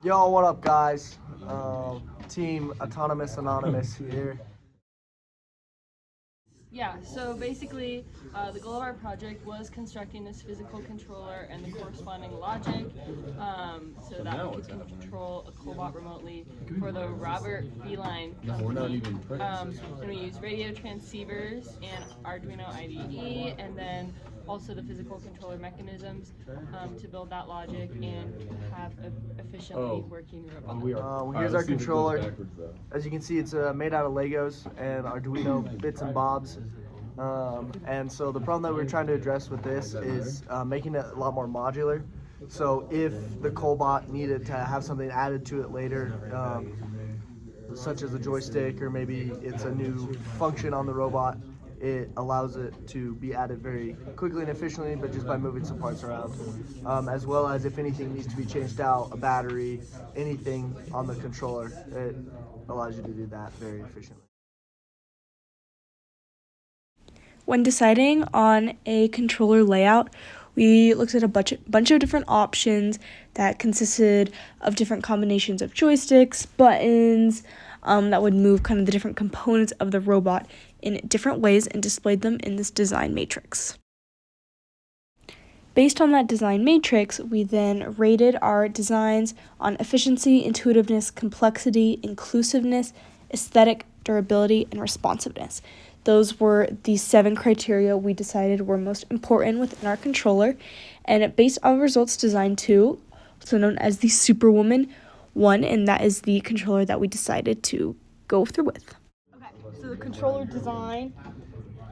Yo, what up, guys? Team Autonomous Anonymous here. Yeah, so basically, the goal of our project was constructing this physical controller and the corresponding logic so that we could control a cobot remotely for the Robert Feline company. And we use radio transceivers and Arduino IDE, and then also the physical controller mechanisms to build that logic and have an efficiently working robot. Here's our controller. As you can see, it's made out of Legos and Arduino bits and bobs. And so the problem that we're trying to address with this is making it a lot more modular. So if the Cobot needed to have something added to it later, such as a joystick or maybe it's a new function on the robot, it allows it to be added very quickly and efficiently, but just by moving some parts around. As well as if anything needs to be changed out, a battery, anything on the controller, it allows you to do that very efficiently. When deciding on a controller layout, we looked at a bunch of different options that consisted of different combinations of joysticks, buttons, that would move kind of the different components of the robot in different ways and displayed them in this design matrix. Based on that design matrix, we then rated our designs on efficiency, intuitiveness, complexity, inclusiveness, aesthetic, durability, and responsiveness. Those were the 7 criteria we decided were most important within our controller, and based on results, design 2, also known as the Superwoman, won, and that is the controller that we decided to go through with. Okay, so the controller design,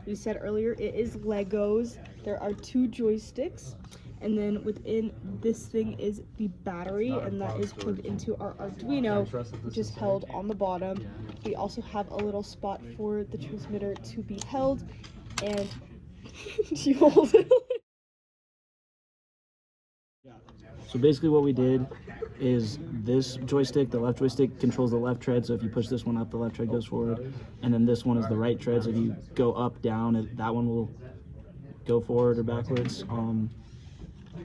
we said earlier, it is Legos. There are 2 joysticks, and then within this thing is the battery, and that is plugged into our Arduino, which is held on the bottom. We also have a little spot for the transmitter to be held, and you hold it. So basically what we did is this joystick, the left joystick, controls the left tread, so if you push this one up, the left tread goes forward, and then this one is the right tread, so if you go up, down, that one will go forward or backwards.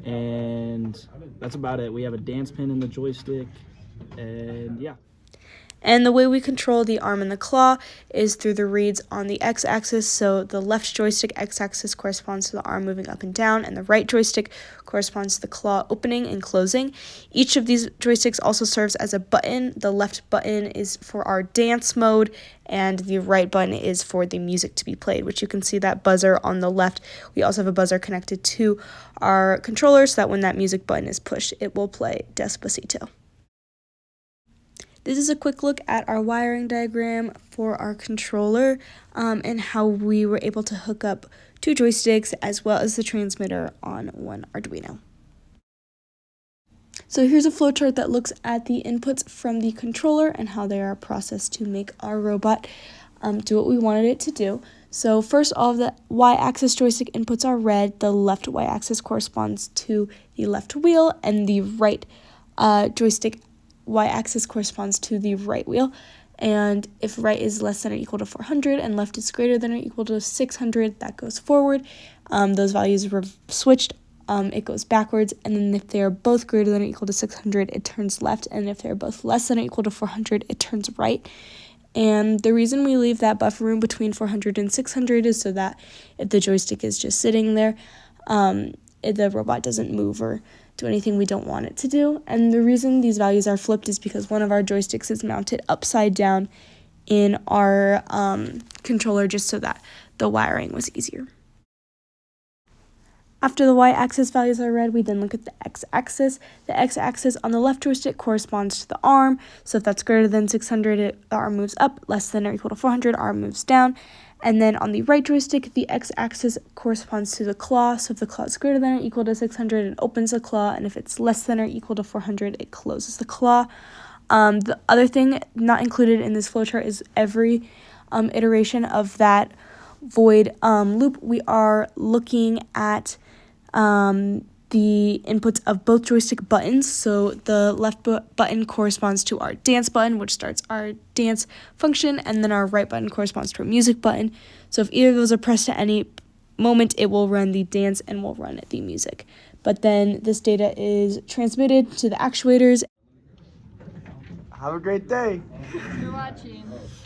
And that's about it. We have a dance pin in the joystick, and yeah. And the way we control the arm and the claw is through the reads on the x-axis. So the left joystick x-axis corresponds to the arm moving up and down, and the right joystick corresponds to the claw opening and closing. Each of these joysticks also serves as a button. The left button is for our dance mode, and the right button is for the music to be played, which you can see that buzzer on the left. We also have a buzzer connected to our controller so that when that music button is pushed, it will play Despacito. This is a quick look at our wiring diagram for our controller and how we were able to hook up 2 joysticks as well as the transmitter on one Arduino. So here's a flowchart that looks at the inputs from the controller and how they are processed to make our robot do what we wanted it to do. So first, all of the y-axis joystick inputs are red. The left y-axis corresponds to the left wheel, and the right joystick y-axis corresponds to the right wheel, and if right is less than or equal to 400 and left is greater than or equal to 600, that goes forward. Those values were switched, it goes backwards, and then if they're both greater than or equal to 600, it turns left, and if they're both less than or equal to 400, it turns right. And the reason we leave that buffer room between 400 and 600 is so that if the joystick is just sitting there, the robot doesn't move or do anything we don't want it to do. And the reason these values are flipped is because one of our joysticks is mounted upside down in our controller just so that the wiring was easier. After the y-axis values are read, we then look at the x-axis. The x-axis on the left joystick corresponds to the arm. So if that's greater than 600, the arm moves up, less than or equal to 400, arm moves down. And then on the right joystick, the x-axis corresponds to the claw. So if the claw is greater than or equal to 600, it opens the claw. And if it's less than or equal to 400, it closes the claw. The other thing not included in this flowchart is every iteration of that void loop. We are looking at the inputs of both joystick buttons. So the left button corresponds to our dance button, which starts our dance function, and then our right button corresponds to our music button. So if either of those are pressed at any moment, it will run the dance and will run the music. But then this data is transmitted to the actuators. Have a great day. Thanks for watching.